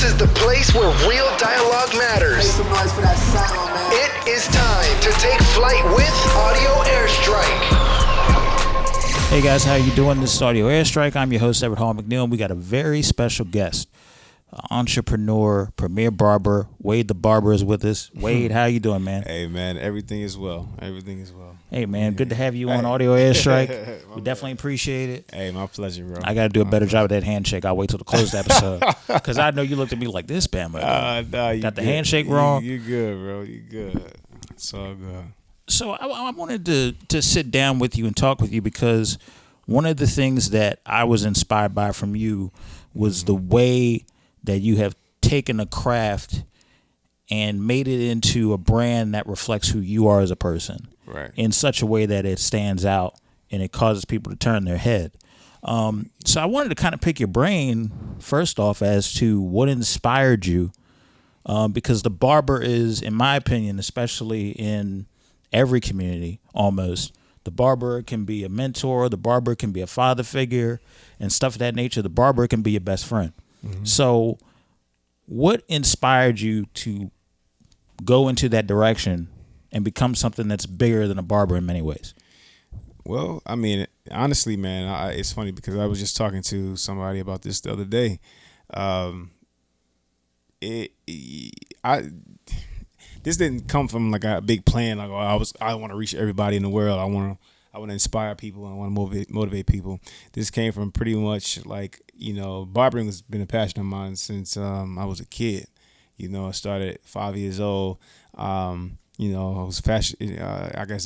is the place where real dialogue matters. Make some noise for that sound, man. It is time to take flight with Audio Airstrike. Hey guys, how you doing? This is Audio Airstrike. I'm your host, Everett Hall-McNeill, and we got a very special guest, entrepreneur, premier barber, Wade the Barber is with us. Wade, how you doing, man? Hey, man, everything is well. Everything is well. Hey, man, good to have you on Audio Airstrike. We definitely appreciate it. Hey, my pleasure, bro. I got to do a better job of that handshake. I'll wait till the close of the episode because I know you looked at me like this, Bama. Nah, you got the good. handshake wrong. You good, bro. You good. It's all good. So I wanted to sit down with you and talk with you because one of the things that I was inspired by from you was the way that you have taken a craft and made it into a brand that reflects who you are as a person, Right. in such a way that it stands out and it causes people to turn their head. So I wanted to kind of pick your brain first off as to what inspired you, because the barber is, in my opinion, especially in every community almost, the barber can be a mentor, the barber can be a father figure and stuff of that nature. The barber can be your best friend. Mm-hmm. So what inspired you to go into that direction and become something that's bigger than a barber in many ways? Well, I mean, honestly, man, it's funny because I was just talking to somebody about this the other day. This didn't come from like a big plan. Like, I want to reach everybody in the world. I want to inspire people. I want to motivate people. This came from pretty much like, barbering has been a passion of mine since I was a kid. I started at 5 years old. I was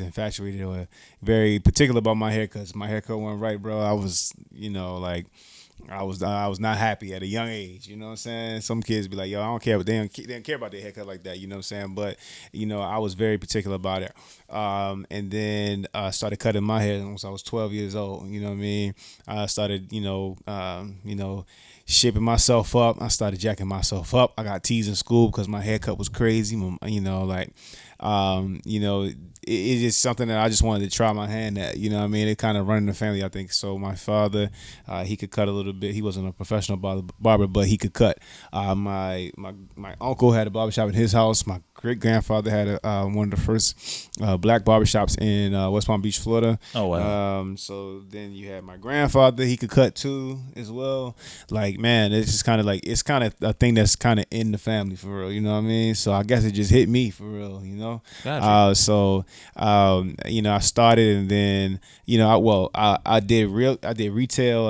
infatuated or very particular about my hair because my haircut wasn't right, bro. I was, I was not happy at a young age, you know what I'm saying? Some kids be like, yo, I don't care, but they don't care about their haircut like that, you know what I'm saying? But, I was very particular about it. And then I started cutting my hair once I was 12 years old, you know what I mean? I started, shaping myself up. I started jacking myself up. I got teased in school because my haircut was crazy, it's just something that I just wanted to try my hand at, it kind of running the family, I think. So my father, he could cut a little bit. He wasn't a professional barber, but he could cut. My uncle had a barbershop in his house. My great-grandfather had one of the first black barbershops in West Palm Beach, Florida. Oh, wow. So then you had my grandfather. He could cut too as well. Like, man, it's just kind of like, it's kind of a thing that's kind of in the family for real, you know what I mean? So I guess it just hit me for real, Gotcha. I started and then, I did retail.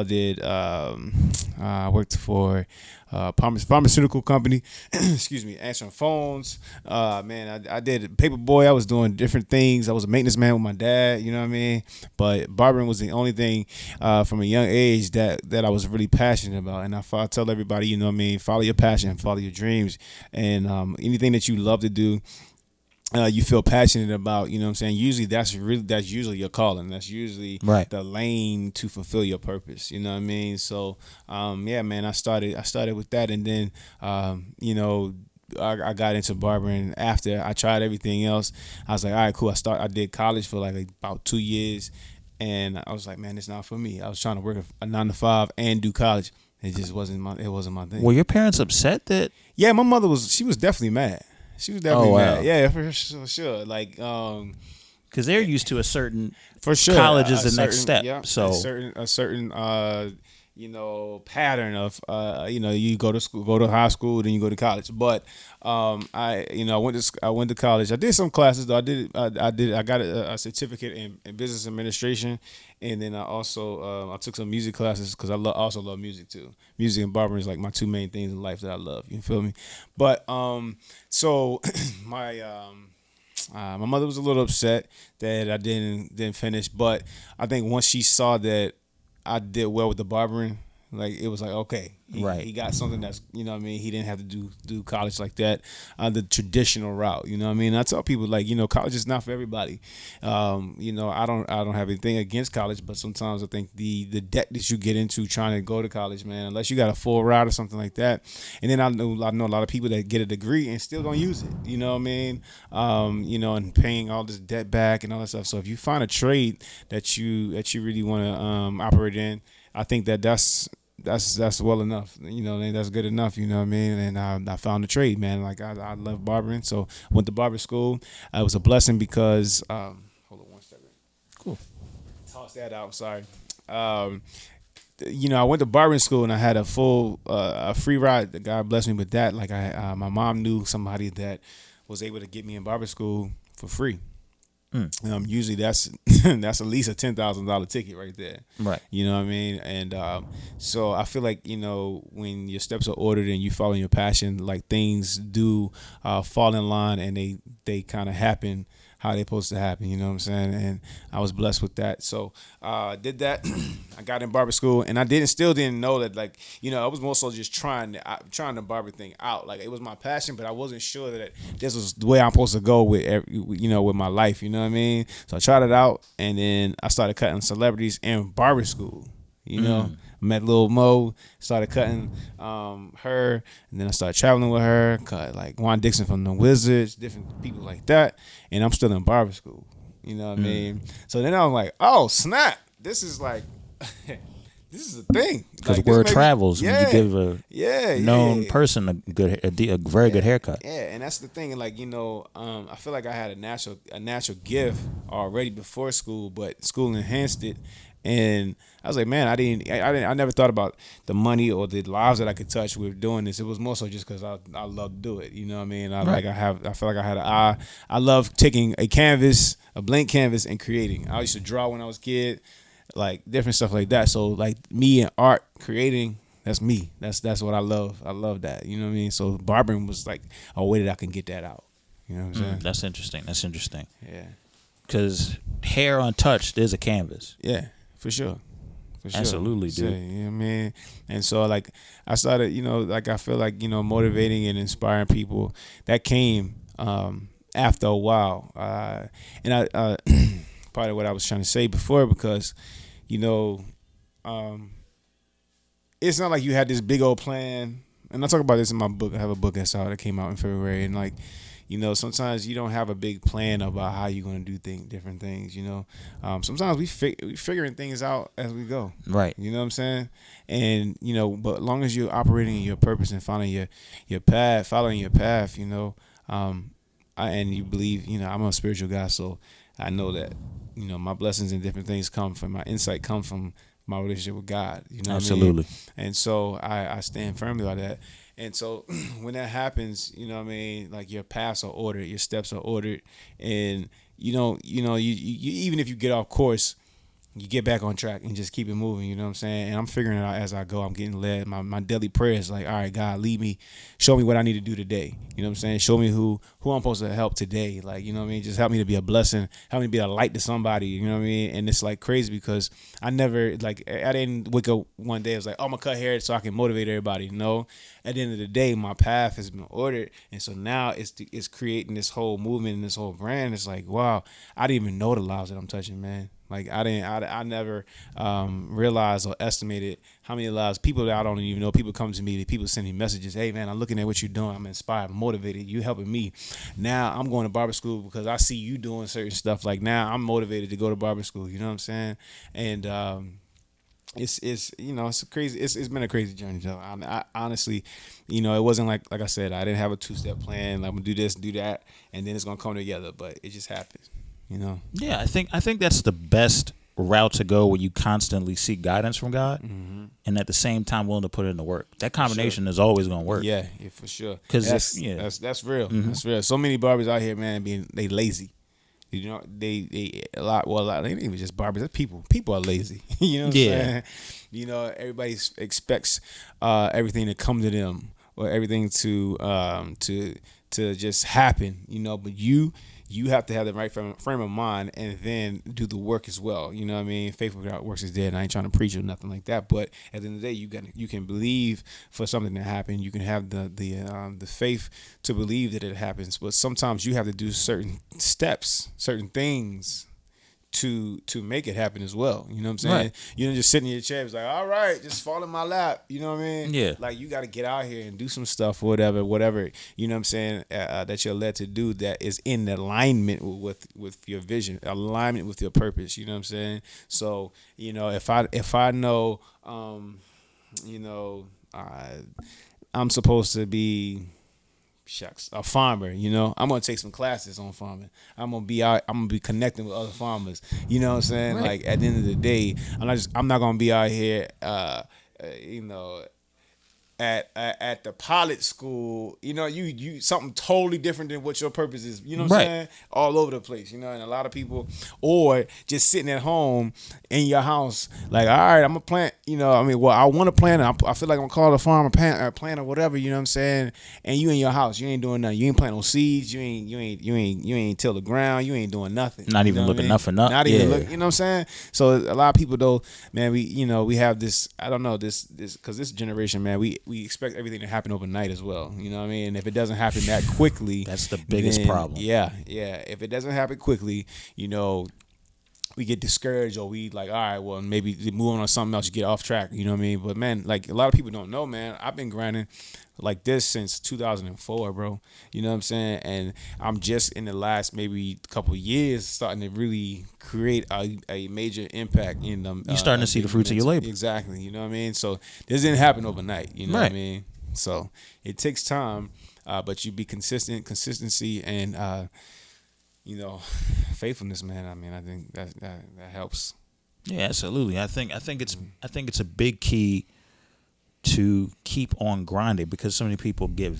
I worked for pharmaceutical company, excuse me, answering phones. I did paper boy. I was doing different things. I was a maintenance man with my dad, you know what I mean? But barbering was the only thing from a young age that I was really passionate about. And I tell everybody, follow your passion, follow your dreams, and anything that you love to do, you feel passionate about, you know what I'm saying? Usually that's usually your calling. That's usually right. The lane to fulfill your purpose. You know what I mean? So, I started with that. And then, I got into barbering after I tried everything else. I was like, all right, cool. I did college for like about 2 years. And I was like, man, it's not for me. I was trying to work a 9 to 5 and do college. It just wasn't my thing. Were your parents upset that? Yeah, my mother was definitely mad. She was definitely mad. Yeah, for sure. Like, because they're used to a certain, for sure, college is the next step. Yeah, so a certain pattern of you go to school, go to high school, then you go to college. But I went to college. I did some classes though. I got a certificate in business administration, and then I also I took some music classes because I also love music too. Music and barbering is like my two main things in life that I love. You feel me? But so my mother was a little upset that I didn't finish, but I think once she saw that I did well with the barbering, like it was like, okay, he got something that's, you know what I mean, he didn't have to do college like that, the traditional route, you know what I mean? I tell people, like, college is not for everybody. I don't have anything against college, but sometimes I think the debt that you get into trying to go to college, man, unless you got a full route or something like that. And then I know a lot of people that get a degree and still don't use it, you know what I mean? And paying all this debt back and all that stuff. So if you find a trade that you really want to operate in, I think that's that's well enough. You know, and that's good enough. You know what I mean? And I found a trade, man. Like I love barbering, so went to barber school. It was a blessing because hold on one second. Cool. Toss that out. Sorry. You know, I went to barbering school and I had a full a free ride. God bless me with that. Like my mom knew somebody that was able to get me in barber school for free. Usually that's that's at least a $10,000 ticket right there. Right. You know what I mean? And so I feel like, you know, when your steps are ordered and you follow your passion, like things do fall in line and they kind of happen how they're supposed to happen. You know what I'm saying? And I was blessed with that. So did that. I got in barber school and I still didn't know that, like, you know, I was more so just trying the barber thing out. Like, it was my passion, but I wasn't sure that this was the way I'm supposed to go with with my life. You know what I mean? So I tried it out, and then I started cutting celebrities in barber school. You know, met Lil Mo, started cutting her, and then I started traveling with her, cut like Juan Dixon from the Wizards, different people like that, and I'm still in barber school. You know what I mean? So then I was like, oh snap, this is like, this is a thing. Because like, word travels when you give a known person a very good haircut. Yeah, and that's the thing. Like, you know, I feel like I had a natural gift already before school, but school enhanced it. And I was like, man, I never thought about the money or the lives that I could touch with doing this. It was more so just because I love to do it. You know what I mean? I feel like I had an eye. I love taking a blank canvas, and creating. I used to draw when I was a kid, like different stuff like that. So like me and art creating, that's me. That's what I love. I love that. You know what I mean? So barbering was like a way that I can get that out. You know what I'm saying? That's interesting. Yeah. Because hair untouched is a canvas. Yeah. For sure. Absolutely, dude. So, you know what I mean? And so, like, I started, you know, like, I feel like, you know, motivating and inspiring people, that came after a while. And I part of what I was trying to say before, because, you know, it's not like you had this big old plan. And I talk about this in my book. I have a book that's out that came out in February. And, like, you know, sometimes you don't have a big plan about how you're going to do different things, you know. Sometimes we figuring things out as we go. Right. You know what I'm saying? And, you know, but as long as you're operating in your purpose and following your path, you know, and you believe, you know, I'm a spiritual guy, so I know that, you know, my blessings and different things my insight come from my relationship with God. You know what I mean? And so I stand firmly by that. And so when that happens, you know what I mean, like your paths are ordered, your steps are ordered, and you even if you get off course, you get back on track and just keep it moving, you know what I'm saying? And I'm figuring it out as I go. I'm getting led. My daily prayer is like, all right, God, lead me. Show me what I need to do today. You know what I'm saying? Show me who I'm supposed to help today. Like, you know what I mean? Just help me to be a blessing. Help me to be a light to somebody. You know what I mean? And it's like crazy because I didn't wake up one day. I was like, oh, I'm going to cut hair so I can motivate everybody. No. At the end of the day, my path has been ordered. And so now it's creating this whole movement and this whole brand. It's like, wow, I didn't even know the lives that I'm touching, man. Like I never realized or estimated how many lives, people that I don't even know, people come to me, people send me messages, hey man, I'm looking at what you're doing, I'm inspired, I'm motivated, you helping me. Now I'm going to barber school because I see you doing certain stuff. Like now I'm motivated to go to barber school, you know what I'm saying? And it's you know, it's crazy. It's been a crazy journey, Joe. I honestly, you know, it wasn't like I said, I didn't have a 2-step plan. Like, I'm gonna do this, do that, and then it's gonna come together. But it just happened, you know. Yeah, I think that's the best route to go, where you constantly seek guidance from God, and at the same time willing to put in the work. That combination is always gonna work. Yeah, for sure. Because that's real. That's real. So many barbers out here, man, they lazy. You know, they a lot. They ain't even just barbers. That's people. People are lazy. You know what I'm saying? You know, everybody expects everything to come to them, or everything to just happen. You know, but you have to have the right frame of mind, and then do the work as well. You know what I mean? Faith without works is dead. And I ain't trying to preach or nothing like that. But at the end of the day, you can believe for something to happen. You can have the faith to believe that it happens. But sometimes you have to do certain steps, certain things to make it happen as well. You know what I'm saying? Right. You don't just sit in your chair, it's like, all right, just fall in my lap. You know what I mean? Yeah. Like, you got to get out here and do some stuff, or whatever, you know what I'm saying, that you're led to do, that is in alignment with your vision, alignment with your purpose. You know what I'm saying? So, you know, if I know, you know, I'm supposed to be a farmer. You know, I'm gonna take some classes on farming. I'm gonna be out. I'm gonna be connecting with other farmers. You know what I'm saying? Right. Like at the end of the day, I'm not gonna be out here. You know, at the pilot school, you know, you something totally different than what your purpose is. You know what I'm Right. saying? All over the place, you know, and a lot of people, or just sitting at home in your house, like, all right, I'm gonna plant. You know, I mean, well, I want to plant. I feel like I'm gonna call it a farm, a plant or whatever. You know what I'm saying? And you in your house, you ain't doing nothing. You ain't planting no seeds. You ain't till the ground. You ain't doing nothing. Not You even know what I looking mean? nothing up. Not even Yeah. look. You know what I'm saying? So a lot of people though, man, we have this. I don't know this because this generation, man, we expect everything to happen overnight as well. You know what I mean? And if it doesn't happen that quickly, That's the biggest problem. Yeah. If it doesn't happen quickly, you know, we get discouraged or we like, all right, well, maybe move on to something else, you get off track. You know what I mean? But man, like a lot of people don't know, man. I've been grinding like this since 2004, bro. You know what I'm saying? And I'm just in the last maybe couple of years starting to really create a major impact in them. You starting to see the fruits of your labor. Exactly. You know what I mean? So this didn't happen overnight. You know what I Right. mean? So it takes time, but you be consistency, and you know, faithfulness, man. I mean, I think that helps. Yeah, absolutely. I think it's a big key to keep on grinding because so many people get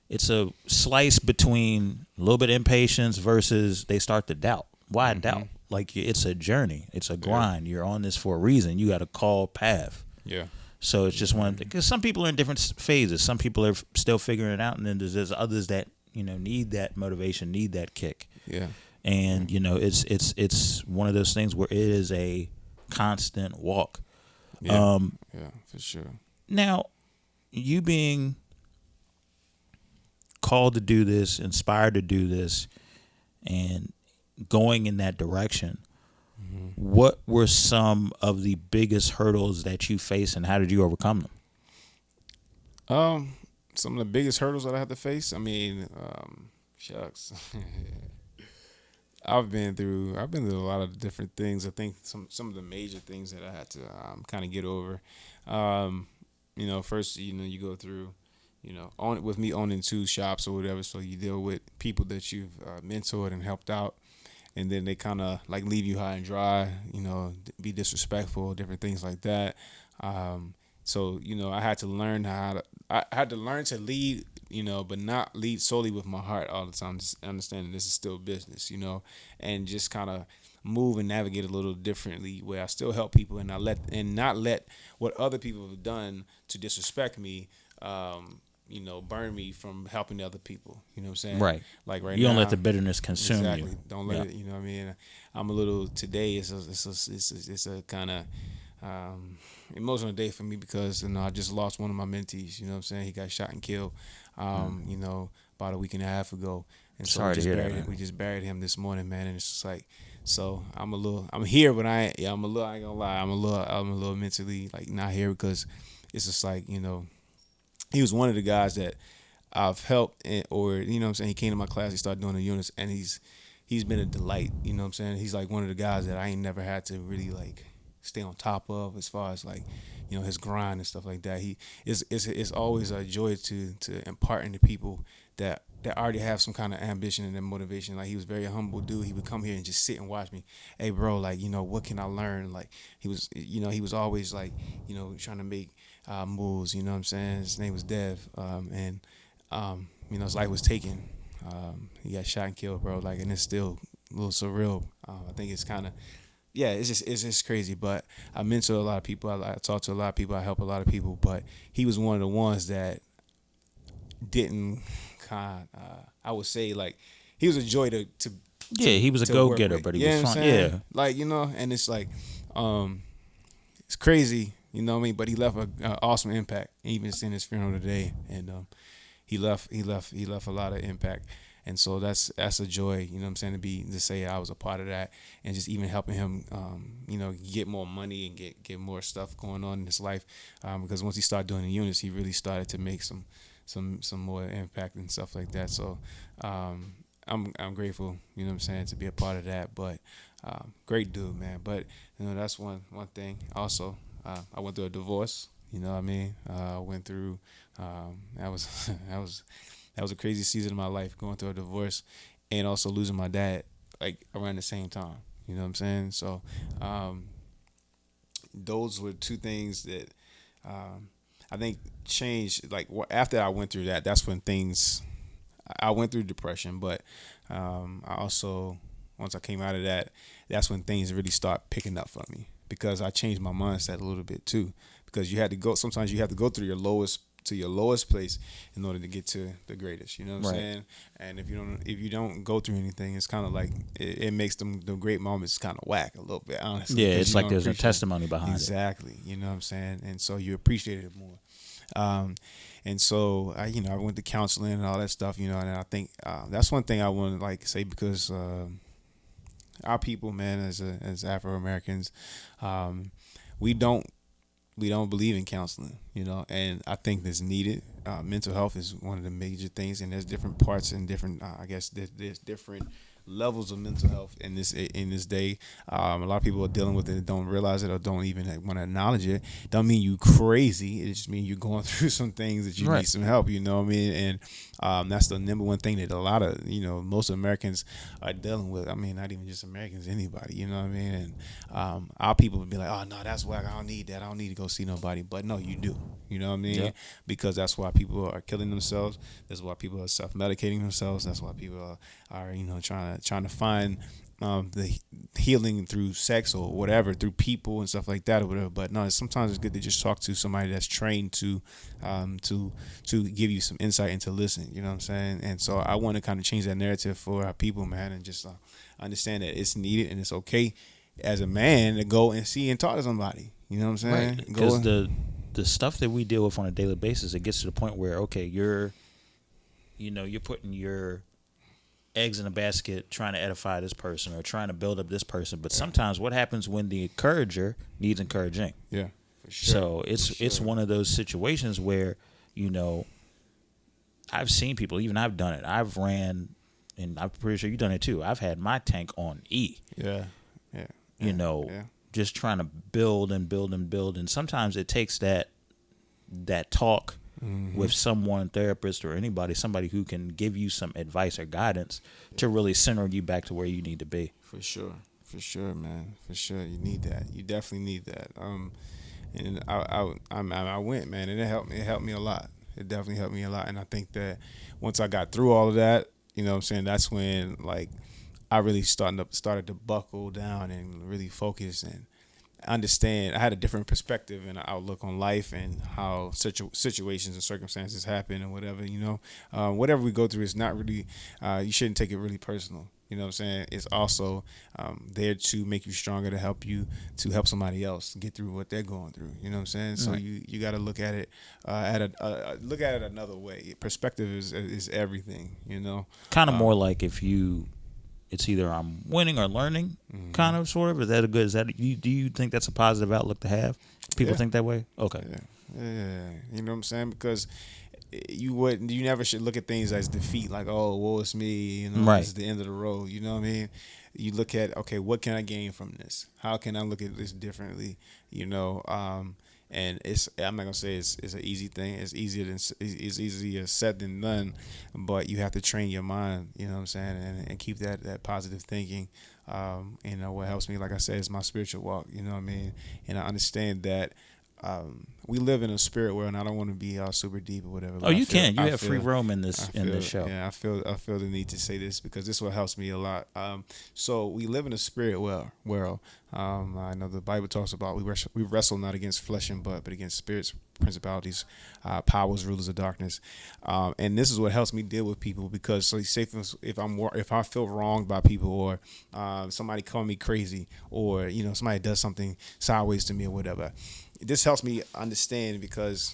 it's a slice between a little bit of impatience versus they start to doubt. Why doubt? Like it's a journey. It's a grind. You're on this for a reason. You got a called path. Yeah. So it's just one because some people are in different phases. Some people are still figuring it out, and then there's others that need that motivation, need that kick. Yeah. And it's one of those things where it is a constant walk. Yeah. Yeah, for sure. Now, you being called to do this, inspired to do this, and going in that direction, what were some of the biggest hurdles that you faced, and how did you overcome them? Some of the biggest hurdles that I had to face. I mean, shucks. I've been through a lot of different things. I think some of the major things that I had to kind of get over. You know, first, you go through, with me owning 2 shops or whatever. So you deal with people that you've mentored and helped out, and then they kind of like leave you high and dry. Be disrespectful, different things like that. So I had to learn to lead, but not lead solely with my heart all the time. Just understanding this is still business, and just kind of move and navigate a little differently where I still help people and not let what other people have done to disrespect me, burn me from helping the other people. You know what I'm saying? Right. Like right You now. don't let the bitterness consume Exactly. you. Don't let it. You know what I mean? I'm a little today. It's a kind of emotional day for me because I just lost one of my mentees. You know what I'm saying? He got shot and killed. About a week and a half ago, and so Sorry to hear that, buried him. man. We just buried him this morning, man. And it's just like, so I'm here, but I ain't gonna lie. I'm a little mentally like not here because it's just like he was one of the guys that I've helped, or what I'm saying, he came to my class, he started doing the units, and he's been a delight. You know what I'm saying? He's like one of the guys that I ain't never had to really like stay on top of as far as like his grind and stuff like that. It's always a joy to impart into people that already have some kind of ambition and motivation. Like he was a very humble dude. He would come here and just sit and watch me. Hey bro, like what can I learn? Like he was always like trying to make moves. You know what I'm saying? His name was Dev, and his life was taken. He got shot and killed, bro. Like, and it's still a little surreal. I think it's kind of. Yeah, it's just crazy. But I mentor a lot of people. I talk to a lot of people. I help a lot of people. But he was one of the ones that didn't I would say like he was a joy to Yeah, he was a go-getter, but he was fun. Yeah, like and it's like it's crazy. You know what I mean? But he left an awesome impact. Even in his funeral today, and he left a lot of impact. And so that's a joy, you know what I'm saying, to say I was a part of that, and just even helping him, get more money and get more stuff going on in his life, because once he started doing the units, he really started to make some more impact and stuff like that. So I'm grateful, you know what I'm saying, to be a part of that. But great dude, man. But that's one thing. Also, I went through a divorce. You know what I mean? Went through that was that was a crazy season of my life, going through a divorce and also losing my dad like around the same time. You know what I'm saying? So those were two things that I think changed. Like after I went through that, that's when things. I went through depression, but I also, once I came out of that, that's when things really start picking up for me, because I changed my mindset a little bit too. Because you had to go. Sometimes you have to go through your lowest place in order to get to the greatest. You know what I'm saying? And if you don't go through anything, it's kind of like it makes the great moments kind of whack a little bit, honestly. Yeah, it's like there's a testimony behind it. Exactly. You know what I'm saying? And so you appreciate it more. And so I went to counseling and all that stuff. And I think that's one thing I want to like say, because our people, man, as Afro Americans, we don't believe in counseling, and I think that's needed. Mental health is one of the major things, and there's different parts and different, I guess there's different levels of mental health in this day. A lot of people are dealing with it and don't realize it or don't even want to acknowledge it. Don't mean you crazy. It just means you're going through some things that you need some help. You know what I mean? And that's the number one thing that a lot of most Americans are dealing with. I mean, not even just Americans, anybody. You know what I mean? And our people would be like, oh no, that's whack. I don't need that. I don't need to go see nobody. But no, you do. You know what I mean? Yeah. Because that's why people are killing themselves. That's why people are self-medicating themselves. That's why people are trying to find the healing through sex or whatever, through people and stuff like that or whatever. But no, sometimes it's good to just talk to somebody that's trained to give you some insight and to listen. You know what I'm saying? And so I want to kind of change that narrative for our people, man, and just understand that it's needed and it's okay as a man to go and see and talk to somebody. You know what I'm saying? Right. Because the stuff that we deal with on a daily basis, it gets to the point where, okay, you're putting your eggs in a basket trying to edify this person or trying to build up this person. But sometimes what happens when the encourager needs encouraging? Yeah, for sure. So it's one of those situations where, I've seen people, even I've done it. I've ran, and I'm pretty sure you've done it too. I've had my tank on E. Yeah. Just trying to build and build and build. And sometimes it takes that talk with someone, therapist or somebody who can give you some advice or guidance to really center you back to where you need to be. For sure, man. For sure, you need that. You definitely need that. And I went, man, and it helped me. It helped me a lot. It definitely helped me a lot. And I think that once I got through all of that, you know what I'm saying, that's when like I really started to buckle down and really focus and understand. I had a different perspective and outlook on life and how situations and circumstances happen and whatever, whatever we go through is not really, you shouldn't take it really personal. You know what I'm saying? It's also there to make you stronger, to help somebody else get through what they're going through. You know what I'm saying? So you got to look at it look at it another way. Perspective is everything. Kind of more like it's either I'm winning or learning, kind of, sort of. Do you think that's a positive outlook to have? People think that way? Okay. Yeah. You know what I'm saying? Because you never should look at things as defeat, like, oh, woe is me, this is the end of the road. You know what I mean? You look at, okay, what can I gain from this? How can I look at this differently? And I'm not gonna say it's an easy thing. It's easier said than done, but you have to train your mind. You know what I'm saying, and keep that positive thinking. What helps me, like I said, is my spiritual walk. You know what I mean, and I understand that we live in a spirit world, and I don't want to be all super deep or whatever. Oh, you have free roam in this show. Yeah, I feel the need to say this because this is what helps me a lot. So we live in a spirit world. I know the Bible talks about we wrestle not against flesh and blood, but against spirits, principalities, powers, rulers of darkness. And this is what helps me deal with people, because so say if I feel wronged by people, or somebody call me crazy, or somebody does something sideways to me or whatever. This helps me understand because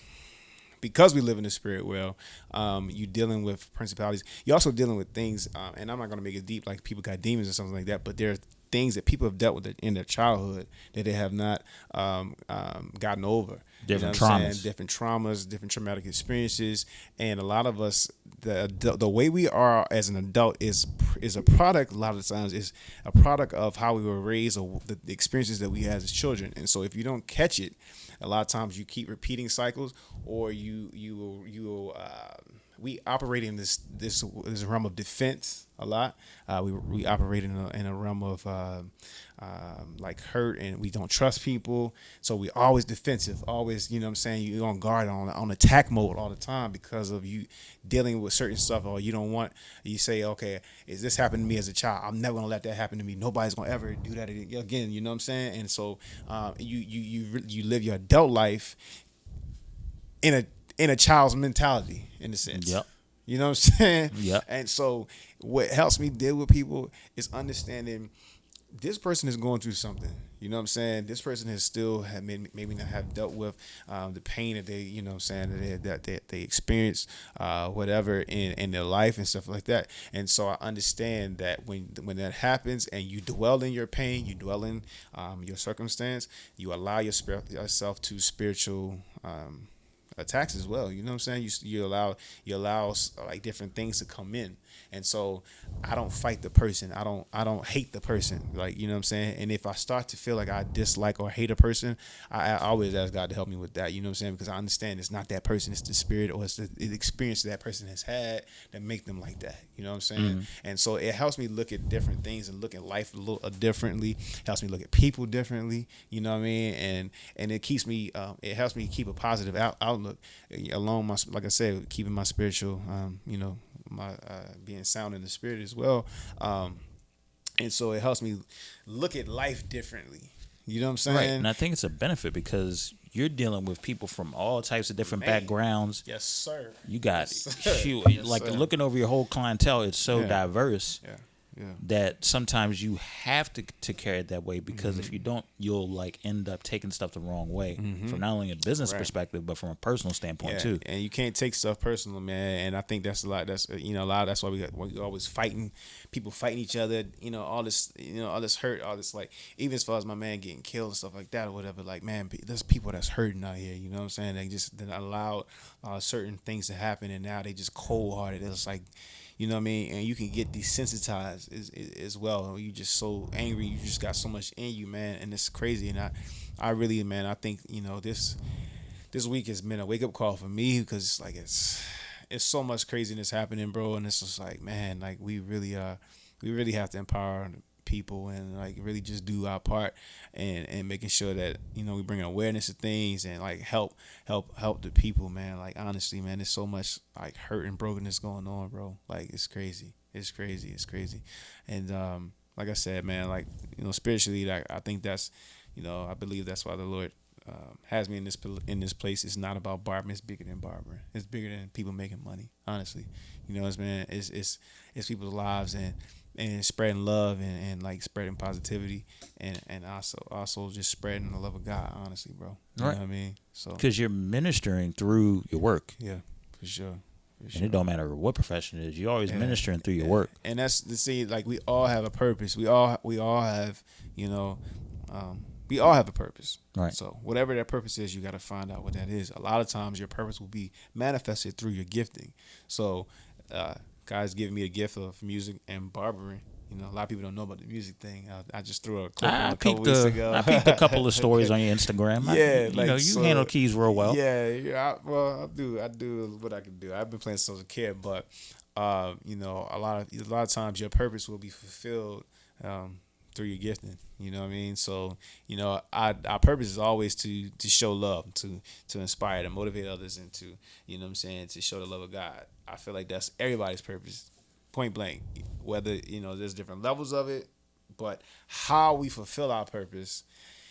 we live in the spirit world. You're dealing with principalities. You're also dealing with things, and I'm not going to make it deep like people got demons or something like that, but there are things that people have dealt with in their childhood that they have not gotten over. Different what I'm traumas. saying? Different traumas, different traumatic experiences, and a lot of us, the way we are as an adult is a product. A lot of times is a product of how we were raised or the experiences that we had as children. And so if you don't catch it, a lot of times you keep repeating cycles, or we operate in this realm of defense a lot. We operate in a realm of like hurt, and we don't trust people. So we always defensive, always, you know what I'm saying, you're on guard, on attack mode all the time because of you dealing with certain stuff, or you say, okay, is this happened to me as a child? I'm never gonna let that happen to me. Nobody's gonna ever do that again. You know what I'm saying? And so you live your adult life in a child's mentality, in a sense. Yep. You know what I'm saying? Yep. And so what helps me deal with people is understanding this person is going through something. You know what I'm saying? This person has still maybe not have dealt with the pain that they, you know what I'm saying, that they experienced, whatever in their life and stuff like that. And so I understand that when that happens and you dwell in your pain, you dwell in your circumstance, you allow yourself to spiritual attacks as well. You know what I'm saying? You allow like different things to come in. And so I don't fight the person. I don't hate the person. Like, you know what I'm saying? And if I start to feel like I dislike or hate a person, I always ask God to help me with that. You know what I'm saying? Because I understand it's not that person, it's the spirit or it's the experience that person has had that make them like that. You know what I'm saying? Mm-hmm. And so it helps me look at different things and look at life a little differently. Helps me look at people differently. You know what I mean? And it keeps me. It helps me keep a positive outlook along my, like I said, keeping my spiritual, my being sound in the spirit as well. And so it helps me look at life differently. You know what I'm saying? Right. And I think it's a benefit because you're dealing with people from all types of different backgrounds. Yes, sir. You got looking over your whole clientele, it's so diverse. Yeah. Yeah. That sometimes you have to carry it that way because if you don't, you'll like end up taking stuff the wrong way from not only a business perspective but from a personal standpoint too. And you can't take stuff personal, man. And I think that's a lot. That's a lot. That's why we always fighting, people fighting each other. All this hurt, all this, like, even as far as my man getting killed and stuff like that or whatever. Like, man, there's people that's hurting out here. You know what I'm saying? They just allowed certain things to happen, and now they just cold hearted. It's like. You know what I mean? And you can get desensitized as well. You just so angry. You just got so much in you, man. And it's crazy. And I really, man, I think, this week has been a wake-up call for me because it's like it's so much craziness happening, bro. And it's just like, man, like we really have to empower people and like really just do our part and making sure that we bring awareness to things and like help the people, man. Like, honestly, man, there's so much like hurt and brokenness going on, bro. Like, it's crazy. And like I said, man, like, spiritually, like, I think that's I believe that's why the Lord has me in this place. It's not about barbering. It's bigger than barbering. It's bigger than people making money, honestly. It's people's lives and spreading love and like spreading positivity and also just spreading the love of God, honestly, bro. You know what I mean? So because you're ministering through your work. Yeah, for sure. And it don't matter what profession it is, you're always ministering through your work. And that's the see, like, we all have a purpose. We all have, we all have a purpose. Right. So whatever that purpose is, you got to find out what that is. A lot of times your purpose will be manifested through your gifting. So God's giving me a gift of music and barbering. A lot of people don't know about the music thing. I just threw a clip a couple weeks ago. I peeped a couple of stories on your Instagram. You handle keys real well. Yeah. I do what I can do. I've been playing since I was a kid, but a lot of times your purpose will be fulfilled through your gifting. You know what I mean? So, our purpose is always to show love, to inspire, to motivate others, and to, to show the love of God. I feel like that's everybody's purpose, point blank. Whether, there's different levels of it, but how we fulfill our purpose,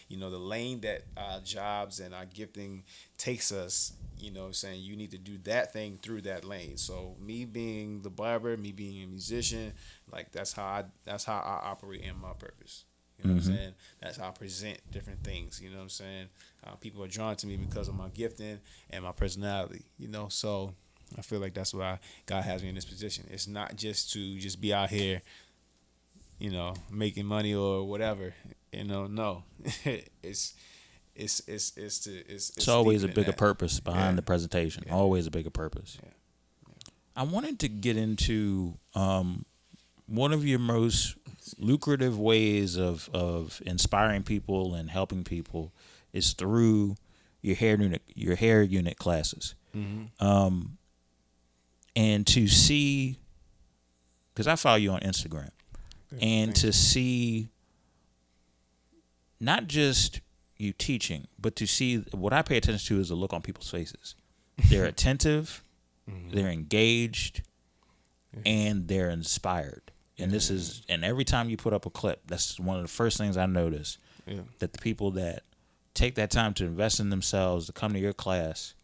the lane that our jobs and our gifting takes us, saying you need to do that thing through that lane. So me being the barber, me being a musician, like that's how I operate in my purpose. You know what I'm saying? That's how I present different things. You know what I'm saying? People are drawn to me because of my gifting and my personality. So I feel like that's why God has me in this position. It's not just to just be out here making money or whatever. No, it's always deeper a than bigger that. purpose behind Yeah. the presentation. Yeah. Always a bigger purpose. Yeah. I wanted to get into one of your most lucrative ways of inspiring people and helping people is through your hair unit classes. Mm-hmm. And to see, because I follow you on Instagram, and Thanks. to see not just you teaching, but to see what I pay attention to is the look on people's faces. They're attentive, they're engaged, and they're inspired. And this is, and every time you put up a clip, that's one of the first things I notice. Yeah. That the people that take that time to invest in themselves, to come to your class,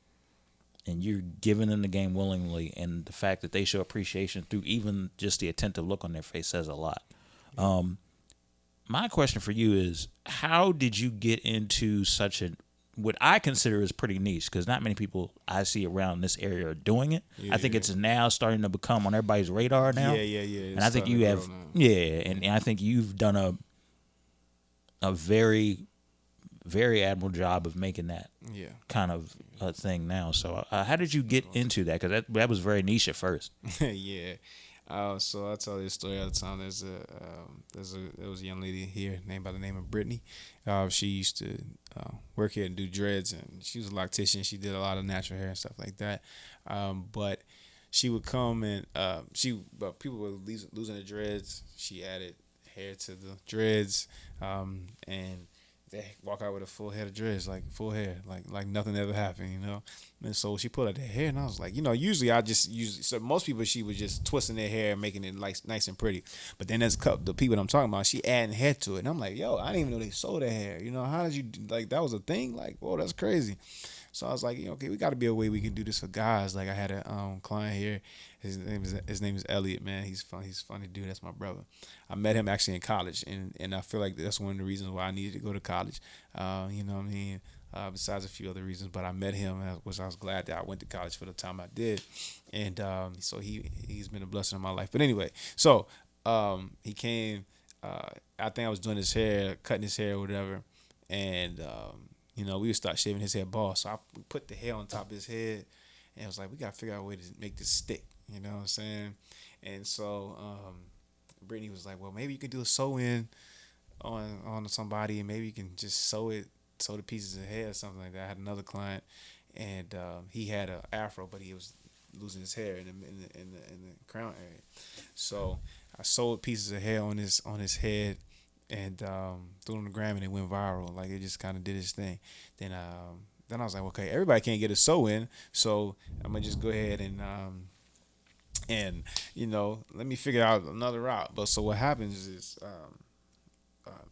and you're giving them the game willingly, and the fact that they show appreciation through even just the attentive look on their face says a lot. My question for you is, how did you get into such a, what I consider is pretty niche, because not many people I see around this area are doing it. I think it's now starting to become on everybody's radar now. Yeah. And I think you have, and I think you've done a very, very admirable job of making that kind of a thing now. So how did you get into that? Because that was very niche at first. Yeah. So I tell this story all the time. There was a young lady here named by the name of Brittany. She used to work here and do dreads, and she was a loctician. She did a lot of natural hair and stuff like that. But she would come and people were losing their dreads. She added hair to the dreads, and they walk out with a full head of dreads, like full hair, like nothing ever happened, And so she put out their hair, and I was like, usually so most people, she was just twisting their hair and making it like nice and pretty. But then there's the people I'm talking about, she adding hair to it, and I'm like, yo, I didn't even know they sold their hair. How did you, like, that was a thing? Like, whoa, that's crazy. So I was like, okay, we got to be a way we can do this for guys. Like, I had a client here. His name is Elliot, man. He's funny dude. That's my brother. I met him actually in college, and I feel like that's one of the reasons why I needed to go to college. You know what I mean? Besides a few other reasons, but I met him, which I was glad that I went to college for the time I did, and so he's been a blessing in my life. But anyway, so he came. I think I was doing his hair, cutting his hair or whatever, and we would start shaving his head bald. So I put the hair on top of his head, and I was like, we got to figure out a way to make this stick. You know what I'm saying? And so Brittany was like, well, maybe you could do a sew-in on somebody, and maybe you can just sew the pieces of hair or something like that. I had another client, and he had an afro, but he was losing his hair in the crown area. So I sewed pieces of hair on his head, and threw it on the gram, and it went viral. Like, it just kind of did its thing. Then I was like, okay, everybody can't get a sew-in, so I'm gonna just go ahead and let me figure out another route. But so what happens is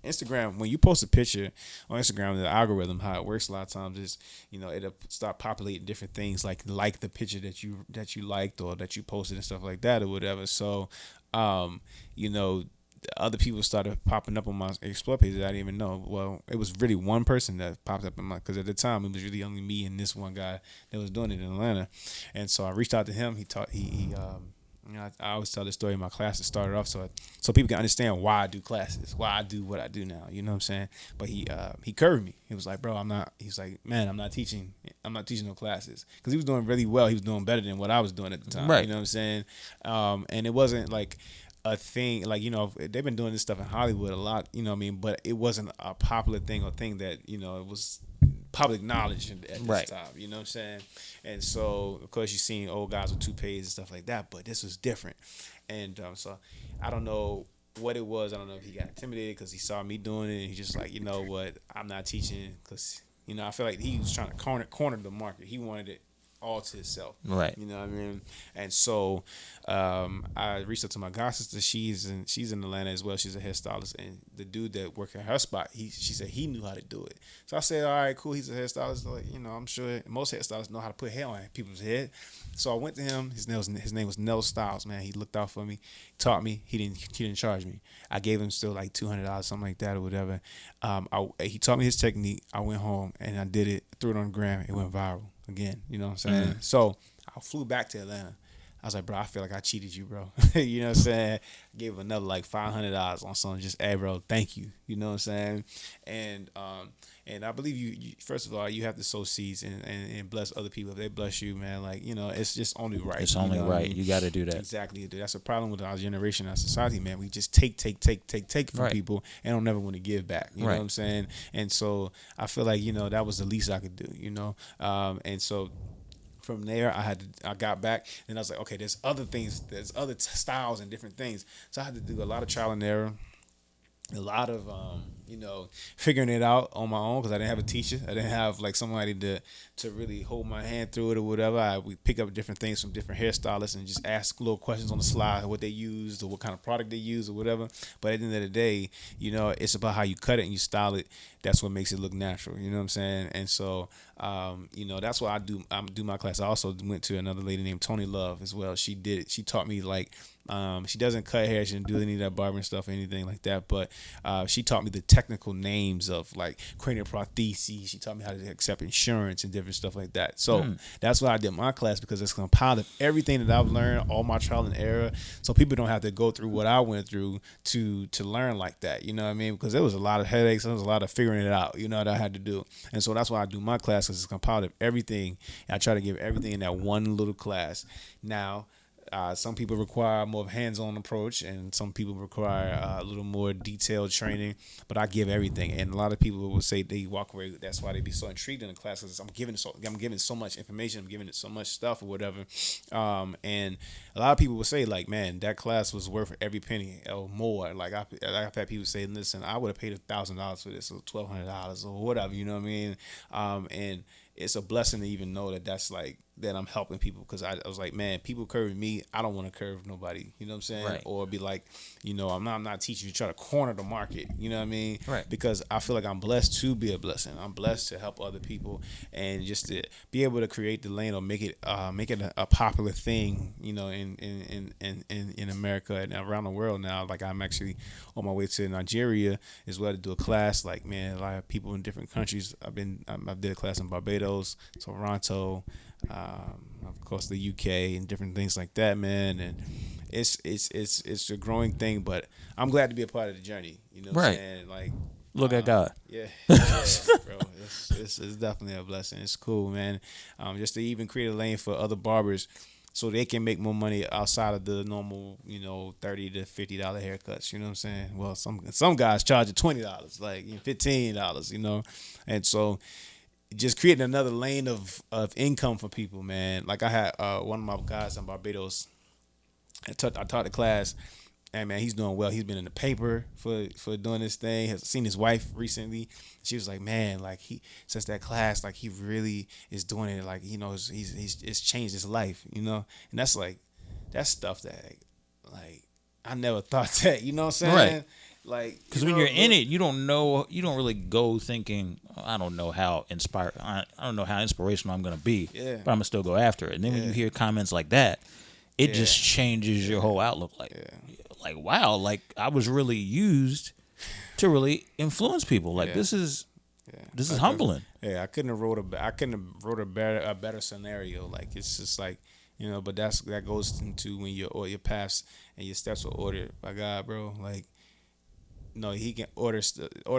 Instagram, when you post a picture on Instagram, the algorithm, how it works a lot of times is, it'll start populating different things like the picture that you liked or that you posted and stuff like that or whatever. So other people started popping up on my Explore page that I didn't even know. Well, it was really one person that popped up in my, because at the time it was really only me and this one guy that was doing it in Atlanta. And so I reached out to him. I always tell this story in my class. It started off so people can understand why I do classes, why I do what I do now. You know what I'm saying? But he curved me. He was like, bro, I'm not teaching no classes, because he was doing really well. He was doing better than what I was doing at the time. Right. You know what I'm saying? And it wasn't like a thing, like, they've been doing this stuff in Hollywood a lot, you know what I mean, but it wasn't a popular thing or thing that, it was public knowledge at this time, you know what I'm saying? And so, of course, you're seeing old guys with toupees and stuff like that, but this was different. And so I don't know what it was. I don't know if he got intimidated because he saw me doing it, and he's just like, you know what, I'm not teaching, because, I feel like he was trying to corner the market. He wanted it all to himself. Right. You know what I mean? And so I reached out to my god sister. She's in Atlanta as well. She's a hairstylist. And the dude that worked at her spot, she said he knew how to do it. So I said, all right, cool. He's a hairstylist. Like, I'm sure most hairstylists know how to put hair on people's head. So I went to him. His name was Nell Styles, man. He looked out for me, taught me. He didn't charge me. I gave him still like $200, something like that or whatever. He taught me his technique. I went home and I did it, threw it on the gram. It went viral again. You know what I'm saying? So I flew back to Atlanta. I was like, bro, I feel like I cheated you, bro. You know what I'm saying? I gave him another like $500 on something. Just, hey, bro, thank you. You know what I'm saying? And I believe you first of all, you have to sow seeds and bless other people. If they bless you, man, like, you know, it's just only right. It's only right. I mean? You got to do that. Exactly. That's a problem with our generation, our society, man. We just take from people and don't never want to give back. You know what I'm saying? And so I feel like, you know, that was the least I could do, you know? And so from there, I got back, and I was like, okay, there's other things, there's other styles and different things. So I had to do a lot of trial and error, a lot of you know, figuring it out on my own because I didn't have a teacher. I didn't have like somebody to really hold my hand through it or whatever. We pick up different things from different hairstylists and just ask little questions on the slide, what they used or what kind of product they use or whatever. But at the end of the day, you know, it's about how you cut it and you style it. That's what makes it look natural. You know what I'm saying? And so, you know, that's why I do my class. I also went to another lady named Tony Love as well. She taught me like, she doesn't cut hair. She didn't do any of that barbering stuff or anything like that. But she taught me the technical names of like cranial prostheses. She taught me how to accept insurance and different stuff like that. So that's why I did my class, because it's compiled of everything that I've learned, all my trial and error. So people don't have to go through what I went through to learn like that. You know what I mean? Because there was a lot of headaches. There was a lot of figuring it out, you know, that I had to do. And so that's why I do my class, because it's compiled of everything. And I try to give everything in that one little class. Now, some people require more of a hands-on approach, and some people require a little more detailed training. But I give everything, and a lot of people will say they walk away. That's why they be so intrigued in the class, because I'm giving so much information, I'm giving it so much stuff or whatever. And a lot of people will say like, man, that class was worth every penny or more. Like I've had people say, listen, I would have paid $1,000 for this, or $1,200 or whatever. You know what I mean? And it's a blessing to even know that that's like that I'm helping people, because I was like, man, people curving me, I don't want to curve nobody. You know what I'm saying? Right. Or be like, you know, I'm not teaching you to try to corner the market. You know what I mean? Right. Because I feel like I'm blessed to be a blessing. I'm blessed to help other people, and just to be able to create the lane or make it a popular thing. You know, in America and around the world now. Like I'm actually on my way to Nigeria as well to do a class. Like, man, a lot of people in different countries. I did a class in Barbados, Toronto. Of course the UK and different things like that, man. And it's a growing thing, but I'm glad to be a part of the journey. You know what I'm saying? Like, look at God. Yeah, bro. It's definitely a blessing. It's cool, man. Just to even create a lane for other barbers, so they can make more money outside of the normal, you know, $30 to $50 haircuts. You know what I'm saying? Well, some guys charge $20, like $15, you know, and so just creating another lane of income for people, man. Like I had one of my guys in Barbados. I taught the class, and man, he's doing well. He's been in the paper for doing this thing. Has seen his wife recently. She was like, man, like he since that class, like he really is doing it. Like, you know, it's changed his life, you know. And that's stuff that like I never thought that. You know what I'm saying? Right. Like, because when you're in it, you don't really go thinking, I don't know how inspirational I'm gonna be, but I'm gonna still go after it. And then when you hear comments like that, it just changes your whole outlook. Like wow, like I was really used to really influence people. Like this is humbling. I couldn't have wrote a better scenario. Like it's just like, you know, but that goes into when your paths and your steps are ordered by God, bro. Like, no, he can order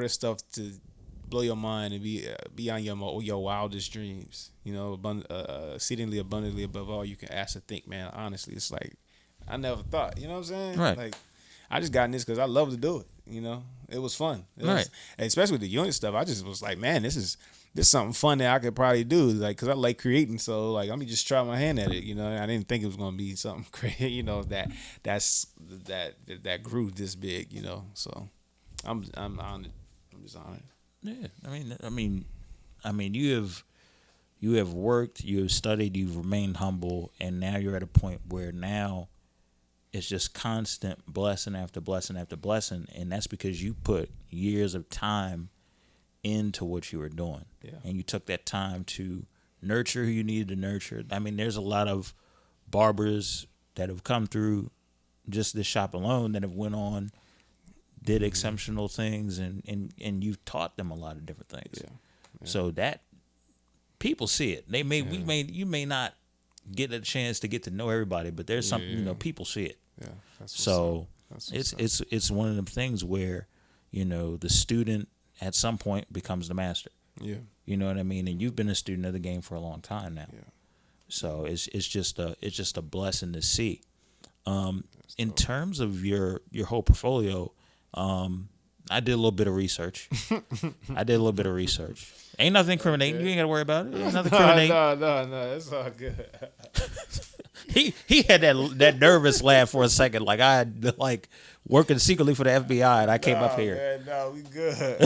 stuff to blow your mind and be beyond your wildest dreams. You know, exceedingly abundantly above all you can ask or think, man. Honestly, it's like I never thought. You know what I'm saying? Right. Like I just got in this because I love to do it. You know, it was fun. Especially with the unit stuff. I just was like, man, this is something fun that I could probably do. Like, cause I like creating. So like, let me just try my hand at it. You know, I didn't think it was gonna be something crazy. You know, that grew this big. You know, so. I'm honored. I'm just honored. Yeah, I mean, you have worked, you have studied, you've remained humble, and now you're at a point where now it's just constant blessing after blessing after blessing, and that's because you put years of time into what you were doing, and you took that time to nurture who you needed to nurture. I mean, there's a lot of barbers that have come through just this shop alone that have went on. Did exceptional things, and you've taught them a lot of different things. So that people see it. You may not get a chance to get to know everybody, but there's something, you know, people see it. Yeah. That's what's So That's it's one of them things where, you know, the student at some point becomes the master. Yeah. You know what I mean? And you've been a student of the game for a long time now. Yeah. So it's just a blessing to see. In terms of your whole portfolio, I did a little bit of research. Ain't nothing incriminating. You ain't got to worry about it. Ain't nothing incriminating. No. It's all good. He had that nervous laugh for a second, like I had like working secretly for the FBI, and I came up here. Man, no, we good.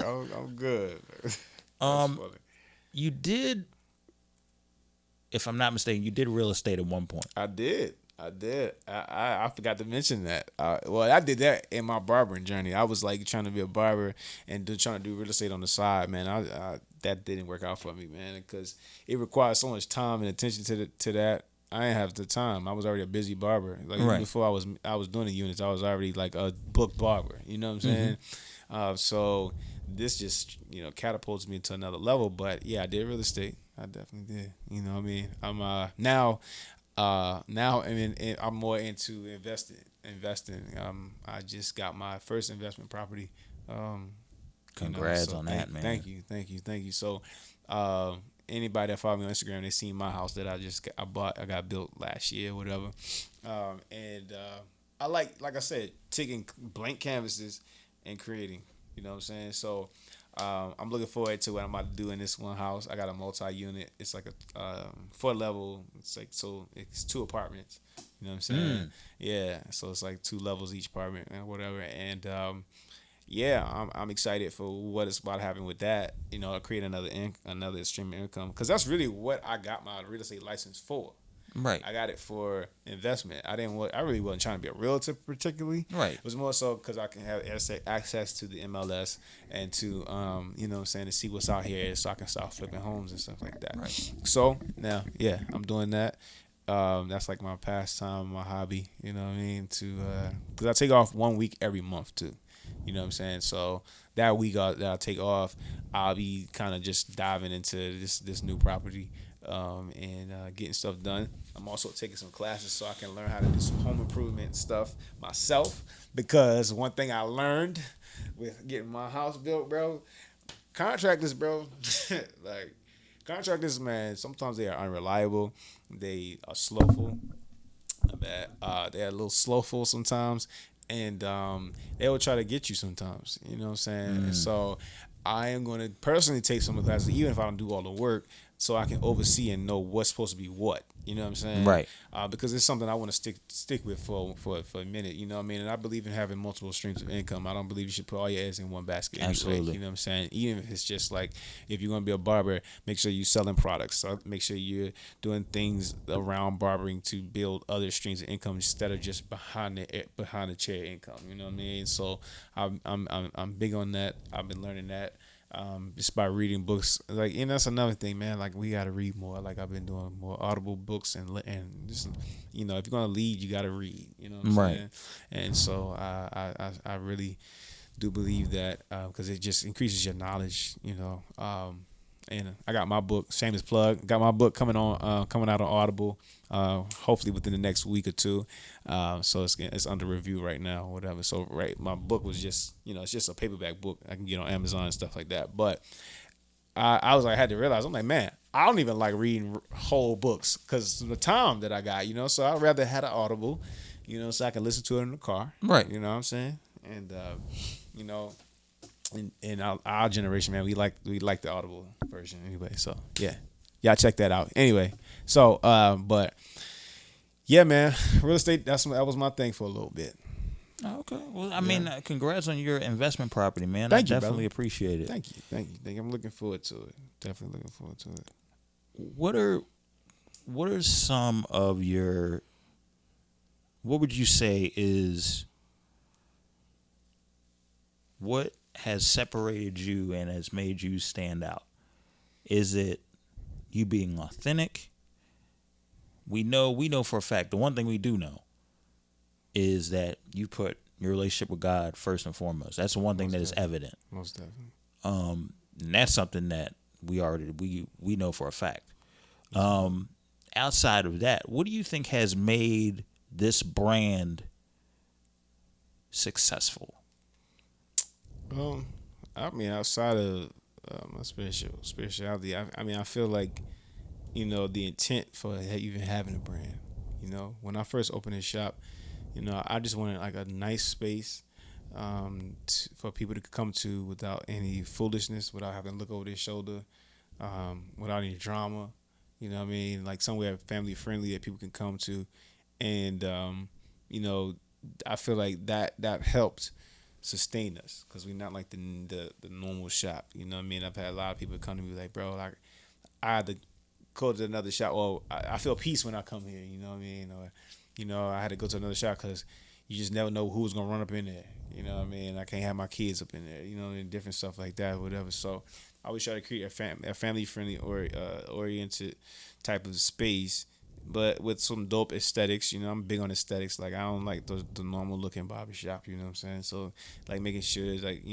I'm good. That's funny. You did, if I'm not mistaken, you did real estate at one point. I did. I forgot to mention that. Well, I did that in my barbering journey. I was like trying to be a barber and trying to do real estate on the side, man. That didn't work out for me, man, because it requires so much time and attention to that. I didn't have the time. I was already a busy barber. Like even before I was doing the units, I was already like a booked barber. You know what I'm saying? So this just, you know, catapults me to another level. But yeah, I did real estate. I definitely did. You know what I mean? I'm now I mean I'm more into investing. I just got my first investment property. Congrats on that, man. Thank you. So anybody that follow me on Instagram, they seen my house that I got built last year, whatever. I like I said, taking blank canvases and creating. You know what I'm saying? So I'm looking forward to what I'm about to do in this one house. I got a multi-unit. It's like a 4-level. It's like, so it's 2 apartments. You know what I'm saying? Yeah. So it's like 2 levels each apartment and whatever. And yeah, I'm excited for what it's about to happen with that. You know, create another stream of income, because that's really what I got my real estate license for. Right. I got it for investment. I really wasn't trying to be a realtor particularly. Right. It was more so because I can have access to the MLS and to you know what I'm saying, to see what's out here, so I can start flipping homes and stuff like that. Right. So now, yeah, I'm doing that. That's like my pastime, my hobby. You know what I mean? Because I take off 1 week every month too. You know what I'm saying? So that week that I take off, I'll be kind of just diving into this new property and getting stuff done. I'm also taking some classes so I can learn how to do some home improvement stuff myself, because one thing I learned with getting my house built, bro, contractors, like contractors, man, sometimes they are unreliable. They are slowful. They're a little slowful sometimes. And they will try to get you sometimes, you know what I'm saying? And so I am going to personally take some of the classes, even if I don't do all the work, so I can oversee and know what's supposed to be what. You know what I'm saying? Right. Because it's something I want to stick with for a minute. You know what I mean? And I believe in having multiple streams of income. I don't believe you should put all your eggs in one basket. Absolutely. Anyway, you know what I'm saying? Even if it's just like, if you're going to be a barber, make sure you're selling products. So make sure you're doing things around barbering to build other streams of income instead of just behind the chair income. You know what I mean? So I'm big on that. I've been learning that. Just by reading books, like, and that's another thing, man. Like, we gotta read more. Like, I've been doing more Audible books and just, you know, if you're gonna lead, you gotta read. You know what I'm saying? And so I really do believe that, because it just increases your knowledge. You know, and I got my book, shameless plug. Got my book coming out on Audible. Hopefully within the next week or two. So it's under review right now, or whatever. So my book was just, you know, it's just a paperback book I can get on Amazon and stuff like that. But I had to realize, I'm like, man, I don't even like reading whole books because of the time that I got, you know. So I'd rather have an Audible, you know, so I can listen to it in the car. Right. You know what I'm saying? And you know, in our generation, man, we like the Audible version anyway. So yeah. Y'all check that out. Anyway, so but yeah, man, real estate, that was my thing for a little bit. Okay. Well, I mean, congrats on your investment property, man. Thank you, definitely brother. appreciate it. Thank you. I'm looking forward to it. Definitely looking forward to it. What are some of your, what would you say is, what has separated you and has made you stand out? Is it you being authentic? We know for a fact, the one thing we do know is that you put your relationship with God first and foremost. That's the one thing that is evident. Most definitely. And that's something that we know for a fact. outside of that, what do you think has made this brand successful? I mean, outside of my spirituality, I mean, I feel like, the intent for even having a brand. When I first opened this shop, I just wanted like a nice space for people to come to without any foolishness, without having to look over their shoulder, without any drama. You know what I mean? Like somewhere family friendly that people can come to, and I feel like that helped sustain us because we're not like the normal shop. You know what I mean? I've had a lot of people come to me like, bro, like I had to go to another shop. Well, I feel peace when I come here. You know what I mean? Or I had to go to another shop because you just never know who's gonna run up in there. You know what I mean? I can't have my kids up in there. And different stuff like that, or whatever. So I always try to create a family friendly or oriented type of space, but with some dope aesthetics. I'm big on aesthetics. Like I don't like the normal looking barbershop. You know what I'm saying? So like making sure it's like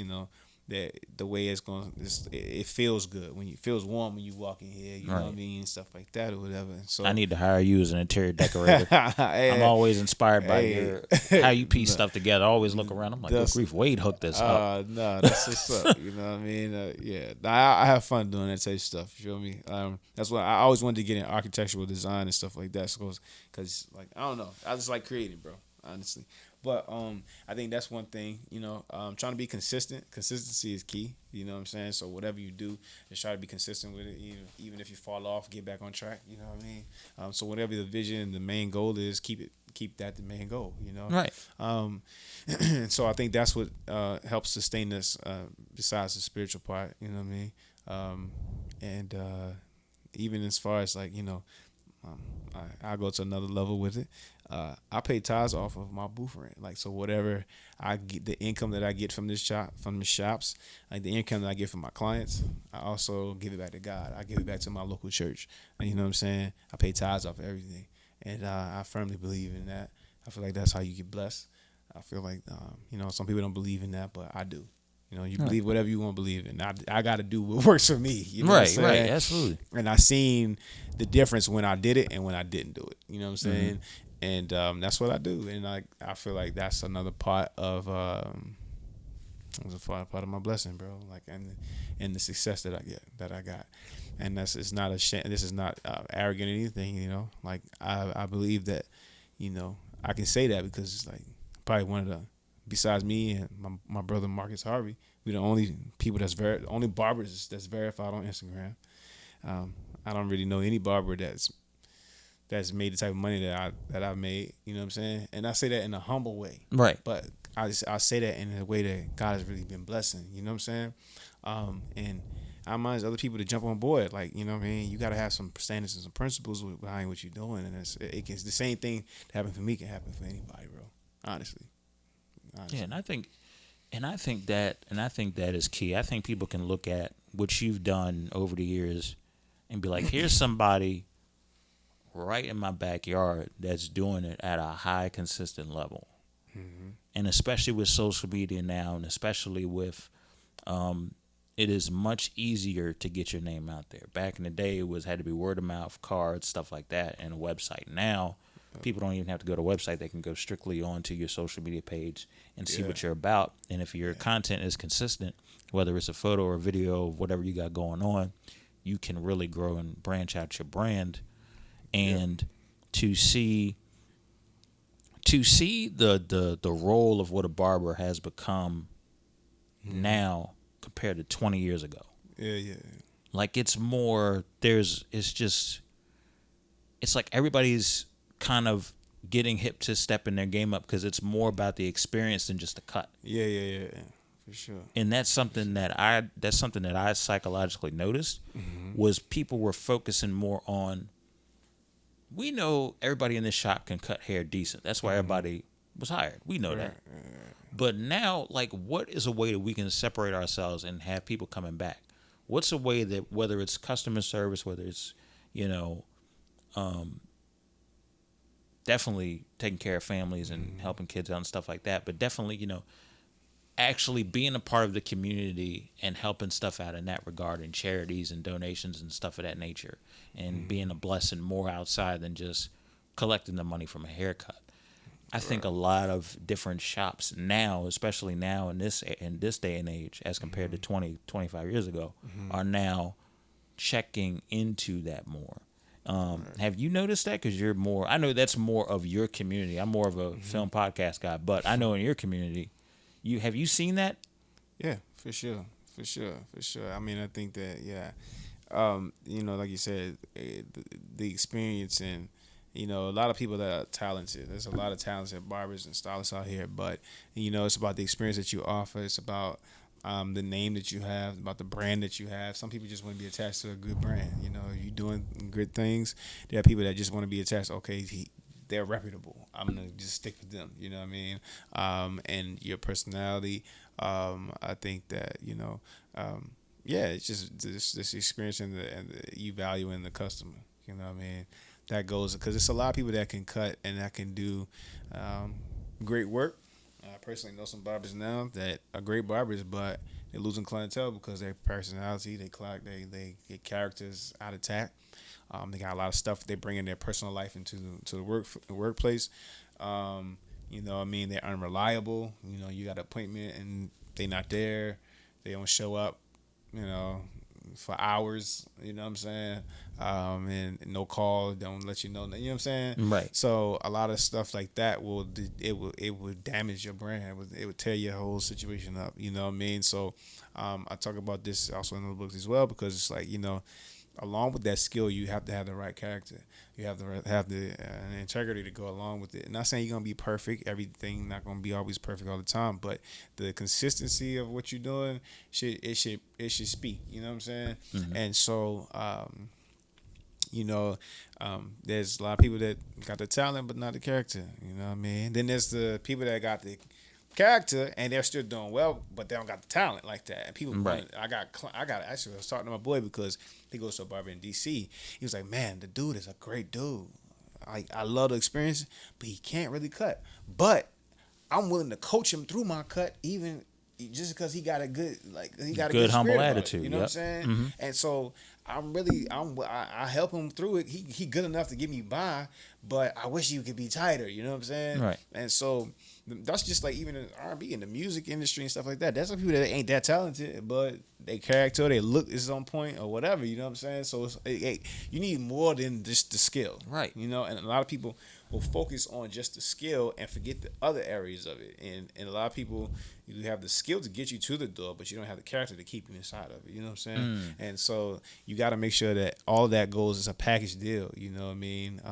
that the way it's going, it feels good when it feels warm when you walk in here. You know what I mean, and stuff like that or whatever. And so I need to hire you as an interior decorator. I'm always inspired by how you piece stuff together. I always look around. I'm like, good grief, Wade hooked this up. No, that's what's up. You know what I mean? Yeah, I have fun doing that type of stuff. You feel me? That's why I always wanted to get in architectural design and stuff like that. Because like I don't know, I just like creating, bro. Honestly. But I think that's one thing, trying to be consistent. Consistency is key, you know what I'm saying? So whatever you do, just try to be consistent with it. Even if you fall off, get back on track, you know what I mean? So whatever the vision and the main goal is, keep that the main goal, Right. So I think that's what helps sustain us besides the spiritual part, you know what I mean? And even as far as like, I go to another level with it. I pay tithes off of my booth rent. Like, so whatever I get, the income that I get from this shop, from the shops, like the income that I get from my clients, I also give it back to God. I give it back to my local church. And you know what I'm saying? I pay tithes off of everything. And I firmly believe in that. I feel like that's how you get blessed. I feel like, some people don't believe in that, but I do. You believe whatever you want to believe in. I got to do what works for me. You know what I'm saying? Right, absolutely. And I seen the difference when I did it and when I didn't do it. You know what I'm saying? And that's what I do. And I feel like that's another part of part of my blessing, bro. Like and the success that I got. And this is not arrogant or anything. Like I believe that I can say that because it's like probably one of the, besides me and my brother Marcus Harvey, we're the only people only barbers that's verified on Instagram. I don't really know any barber that's made the type of money that I've made. You know what I'm saying? And I say that in a humble way. Right. But I say that in a way that God has really been blessing. You know what I'm saying? And I advise other people to jump on board. Like, you know what I mean? You got to have some standards and some principles behind what you're doing. And it's the same thing that happened for me can happen for anybody, bro. Honestly. Yeah, and I think that is key. I think people can look at what you've done over the years and be like, here's somebody right in my backyard that's doing it at a high, consistent level. Mm-hmm. And especially with social media now, and especially with it is much easier to get your name out there. Back in the day, it had to be word of mouth, cards, stuff like that, and a website. Now, people don't even have to go to a website. They can go strictly onto your social media page and see what you're about. And if your content is consistent, whether it's a photo or a video of whatever you got going on, you can really grow and branch out your brand. And to see the role of what a barber has become now compared to 20 years ago. Yeah. Like it's like everybody's kind of getting hip to stepping their game up because it's more about the experience than just the cut. Yeah, for sure. And that's something that I psychologically noticed was people were focusing more on. We know everybody in this shop can cut hair decent. That's why everybody was hired. We know that. But now, like, what is a way that we can separate ourselves and have people coming back? What's a way that, whether it's customer service, whether it's, definitely taking care of families and helping kids out and stuff like that, but definitely, actually being a part of the community and helping stuff out in that regard, and charities and donations and stuff of that nature, and being a blessing more outside than just collecting the money from a haircut. I think a lot of different shops now, especially now in this day and age, as compared to 20, 25 years ago, are now checking into that more. Have you noticed that? Because you're more, I know that's more of your community. I'm more of a film podcast guy, but I know in your community, have you seen that? Yeah, for sure. I mean, I think that, like you said, the experience and, a lot of people that are talented. There's a lot of talented barbers and stylists out here, but, it's about the experience that you offer. It's about the name that you have, about the brand that you have. Some people just want to be attached to a good brand. You're doing good things. There are people that just want to be attached. Okay, they're reputable. I'm gonna just stick with them. You know what I mean? And your personality. I think that it's just this experience and you value in the customer. You know what I mean? That goes because it's a lot of people that can cut and that can do great work. I personally know some barbers now that are great barbers, but they're losing clientele because their personality, they get characters out of tact. They got a lot of stuff they bring in their personal life into the workplace. They're unreliable. You got an appointment and they not there. They don't show up. For hours. You know what I'm saying? And no call, don't let you know. You know what I'm saying? Right. So a lot of stuff like that will damage your brand. It would tear your whole situation up. You know what I mean? So I talk about this also in the books as well because it's like along with that skill, you have to have the right character. You have to have the integrity to go along with it. I'm not saying you're gonna be perfect. Everything not gonna be always perfect all the time, but the consistency of what you're doing should speak. You know what I'm saying? Mm-hmm. And so, there's a lot of people that got the talent but not the character. You know what I mean? Then there's the people that got the character and they're still doing well, but they don't got the talent like that. And people, right. I was talking to my boy because he goes to a barber in DC. He was like, man, the dude is a great dude. I love the experience, but he can't really cut. But I'm willing to coach him through my cut, even just because he got a good humble attitude. You know what I'm saying? Mm-hmm. And so I help him through it. He good enough to get me by, but I wish he could be tighter. You know what I'm saying? Right. And so that's just like even in R&B, in the music industry and stuff like that. That's some people that ain't that talented, but they character, they look is on point or whatever. You know what I'm saying? So you need more than just the skill, right? And a lot of people will focus on just the skill and forget the other areas of it. And a lot of people, you have the skill to get you to the door, but you don't have the character to keep you inside of it. You know what I'm saying? And so you got to make sure that all of that goes as a package deal. You know what I mean?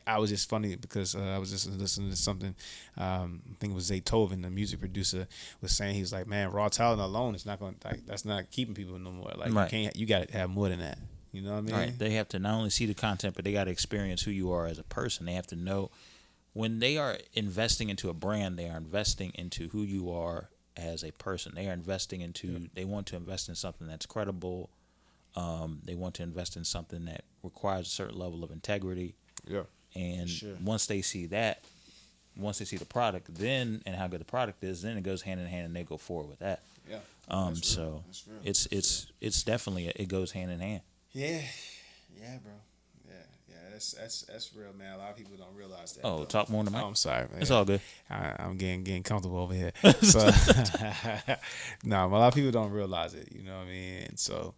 I was just funny because I was just listening to something. I think it was Zaytoven, the music producer, was saying he was like, "Man, raw talent alone is not going that's not keeping people no more. Like right. you got to have more than that. You know what I mean? Right. They have to not only see the content, but they got to experience who you are as a person. They have to know when they are investing into a brand, they are investing into who you are as a person. They are investing into. They want to invest in something that's credible. They want to invest in something that requires a certain level of integrity. Yeah. And once they see that, once they see the product, then and how good the product is, then it goes hand in hand and they go forward with that. Yeah. So it's definitely it goes hand in hand. Yeah. Yeah, bro. Yeah. That's real, man. A lot of people don't realize that. Oh, talk more to me. Oh, I'm sorry, man. It's all good. I'm getting comfortable over here. So a lot of people don't realize it, you know what I mean? And so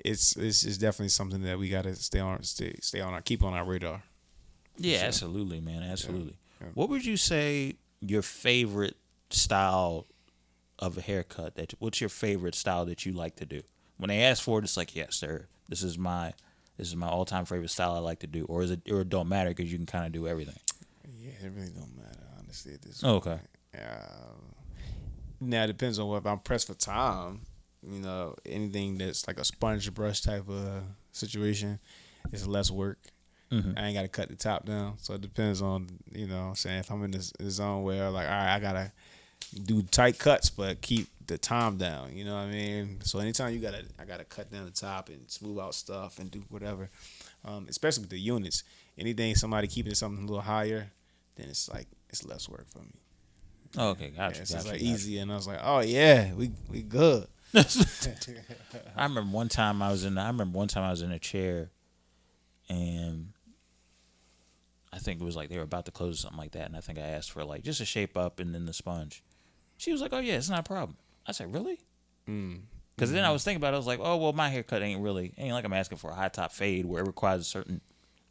it's definitely something that we got to stay on keep on our radar. Yeah, absolutely, man. Absolutely. Yeah. What would you say your favorite style of a haircut? What's your favorite style that you like to do? When they ask for it, it's like, yes, sir. This is my all-time favorite style I like to do, or it don't matter because you can kind of do everything. Yeah, it really don't matter, honestly. At this point. Okay. Now it depends on if I'm pressed for time. Anything that's like a sponge brush type of situation is less work. Mm-hmm. I ain't got to cut the top down, so it depends on saying if I'm in this zone where like, all right, I gotta do tight cuts but keep the time down. You know what I mean? So anytime I gotta cut down the top and smooth out stuff and do whatever, especially with the units. Anything somebody keeping something a little higher, then it's like it's less work for me. Oh, okay, gotcha. Yeah, so Gotcha. it's like gotcha. easy, and I was like, oh yeah, we good. I remember one time I was in a chair, and I think it was like they were about to close or something like that, and I think I asked for like just a shape up and then the sponge. She was like, "Oh yeah, it's not a problem." I said, "Really?" Because then I was thinking about it. I was like, "Oh well, my haircut ain't like I'm asking for a high top fade where it requires a certain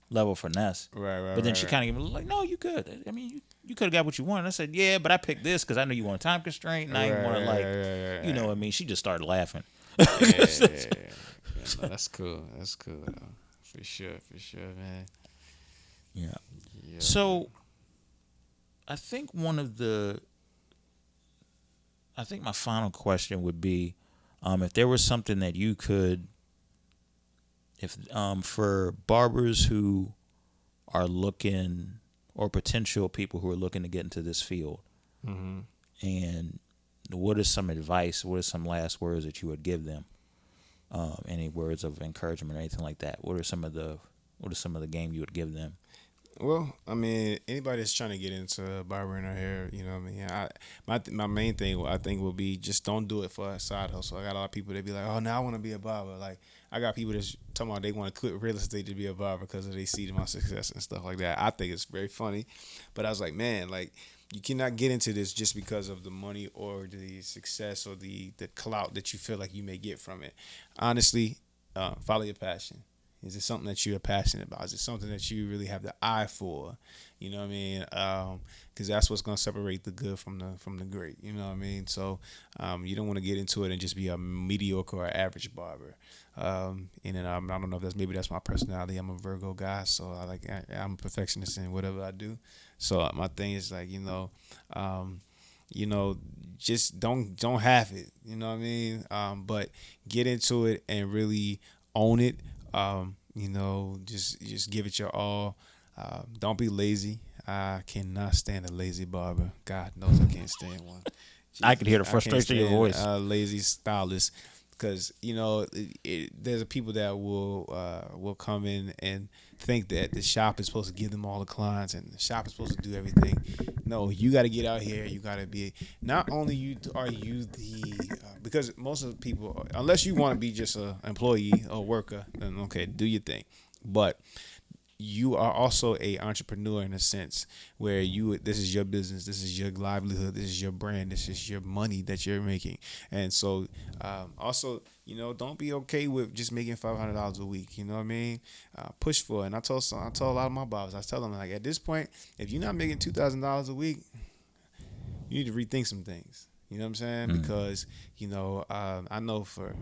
level of finesse." Right. But then she kind of gave me like, "No, you good. I mean, you could have got what you wanted." I said, "Yeah, but I picked this because I knew you want a time constraint, and I didn't want to you know what I mean." She just started laughing. Yeah, no, that's cool. That's cool. Though. For sure, man. Yeah. Yeah. So, I think my final question would be, if there was something that you could, if for barbers who are looking, or potential people who are looking to get into this field, and what is some advice? What are some last words that you would give them? Any words of encouragement or anything like that? What are some of the game you would give them? Well, I mean, anybody that's trying to get into barbering or hair, you know what I mean? My main thing, I think, will be just don't do it for a side hustle. I got a lot of people that be like, oh, now I want to be a barber. Like, I got people that's talking about they want to quit real estate to be a barber because they see my success and stuff like that. I think it's very funny. But I was like, man, like, you cannot get into this just because of the money or the success or the clout that you feel like you may get from it. Honestly, follow your passion. Is it something that you're passionate about? Is it something that you really have the eye for? You know what I mean? Because that's what's gonna separate the good from the great. You know what I mean? So you don't want to get into it and just be a mediocre or average barber. And then I don't know if that's my personality. I'm a Virgo guy, so I'm a perfectionist in whatever I do. So my thing is like just don't have it. You know what I mean? But get into it and really own it. Just give it your all. Don't be lazy. I cannot stand a lazy barber. God knows I can't stand one. I can hear the frustration in your voice. Lazy stylist, because there's people that will come in and think that the shop is supposed to give them all the clients and the shop is supposed to do everything. No, you got to get out here. You got to be. Not only are you the because most of the people, unless you want to be just an employee or worker, then okay, do your thing. But you are also a entrepreneur in a sense where this is your business, this is your livelihood, this is your brand, this is your money that you're making. And so also, don't be okay with just making $500 a week. You know what I mean? Push for it. And I told a lot of my barbers, I tell them, like, at this point, if you're not making $2,000 a week, you need to rethink some things. You know what I'm saying? Mm-hmm. Because I know for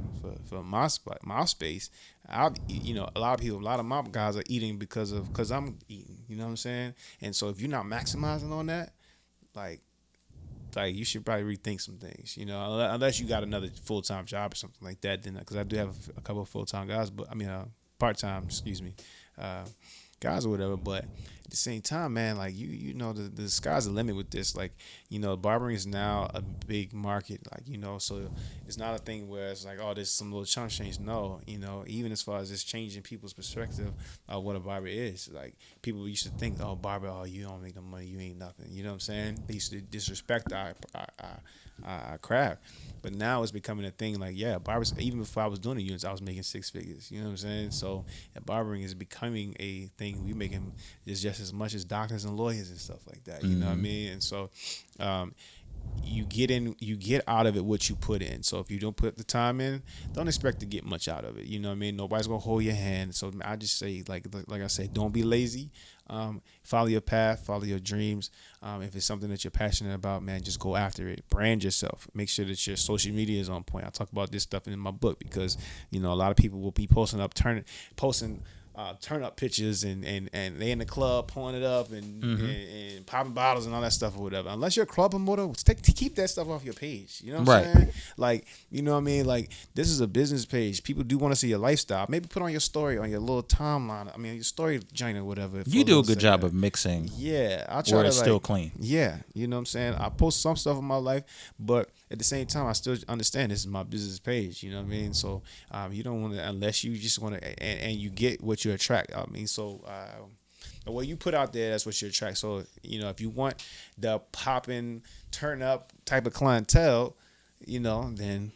my space, a lot of my guys are eating because I'm eating. You know what I'm saying? And so if you're not maximizing on that, like you should probably rethink some things. Unless you got another full-time job or something like that. Then because I do have a couple of full-time guys, but part-time, guys or whatever. But at the same time, man, like the sky's the limit with this. Like, barbering is now a big market. Like, so it's not a thing where it's like, oh, there's some little chunk change. No, even as far as just changing people's perspective of what a barber is. Like, people used to think, oh, barber, oh, you don't make no money, you ain't nothing. You know what I'm saying? They used to disrespect our craft. But now it's becoming a thing. Like, yeah, barbers, even before I was doing the units, I was making six figures. You know what I'm saying? So barbering is becoming a thing. We making just as much as doctors and lawyers and stuff like that. You know what I mean? And so you get out of it what you put in. So if you don't put the time in, don't expect to get much out of it. You know what I mean? Nobody's gonna hold your hand. So I just say, like I said, don't be lazy. Follow your path, follow your dreams. If it's something that you're passionate about, man, just go after it. Brand yourself. Make sure that your social media is on point. I talk about this stuff in my book because a lot of people will be posting turn up pictures and they in the club pouring it up and popping bottles and all that stuff or whatever. Unless you're a club promoter, keep that stuff off your page. You know what I'm saying? Like, you know what I mean? Like, this is a business page. People do want to see your lifestyle. Maybe put on your story on your little timeline. I mean, your story joint or whatever. You do a good job of mixing. Yeah, I try where to it's still clean. Yeah, you know what I'm saying? I post some stuff in my life, but at the same time, I still understand this is my business page. You know what I mean? So you don't want to, unless you just want to, and you get what you attract. I mean, so what you put out there, that's what you attract. So, if you want the popping, turn up type of clientele, then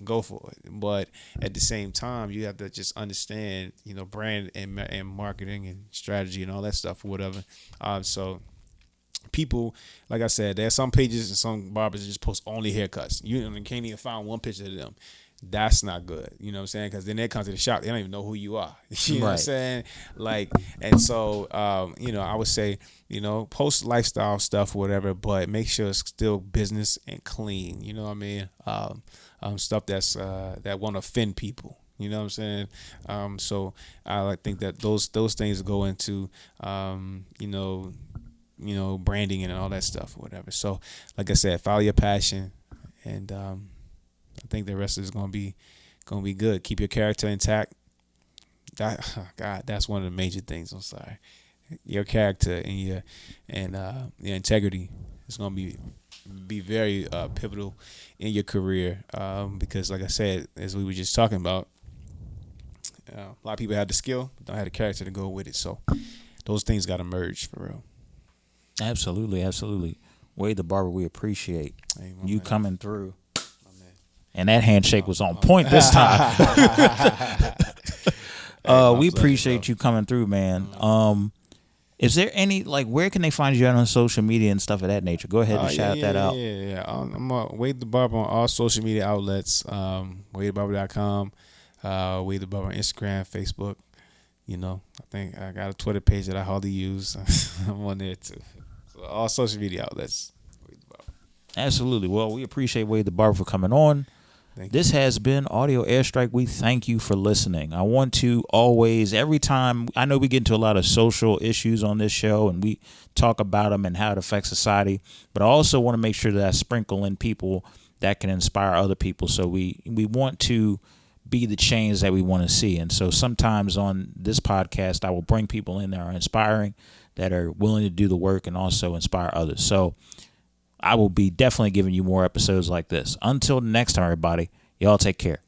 go for it. But at the same time, you have to just understand, brand and marketing and strategy and all that stuff or whatever. So people, like I said, there's some pages and some barbers that just post only haircuts. You can't even find one picture of them. That's not good. You know what I'm saying? Because then they come to the shop, they don't even know who you are. You know what I'm saying? And so, I would say, post lifestyle stuff, whatever, but make sure it's still business and clean. You know what I mean? Stuff that's that won't offend people. You know what I'm saying? So I think that those things go into, branding and all that stuff or whatever. So, like I said, follow your passion, and I think the rest is gonna be good. Keep your character intact. That's one of the major things. I'm sorry, your character and your integrity is gonna be very pivotal in your career, because, like I said, as we were just talking about, a lot of people have the skill, but don't have the character to go with it. So those things got to merge for real. Absolutely. Wade the Barber, we appreciate you man. coming through. And that handshake was on point this time. We appreciate you coming through, man. Is there any, where can they find you on social media and stuff of that nature? Go ahead and shout that out. Yeah. I'm Wade the Barber on all social media outlets. WadeTheBarber.com. Wade the Barber on Instagram, Facebook. I think I got a Twitter page that I hardly use. I'm on there too. So all social media outlets. Wade the Barber. Absolutely. Well, we appreciate Wade the Barber for coming on. This has been Audio Airstrike. We thank you for listening. I want to always, every time, I know we get into a lot of social issues on this show and we talk about them and how it affects society, but I also want to make sure that I sprinkle in people that can inspire other people. So we want to be the change that we want to see. And so sometimes on this podcast, I will bring people in that are inspiring, that are willing to do the work and also inspire others. So I will be definitely giving you more episodes like this. Until next time, everybody, y'all take care.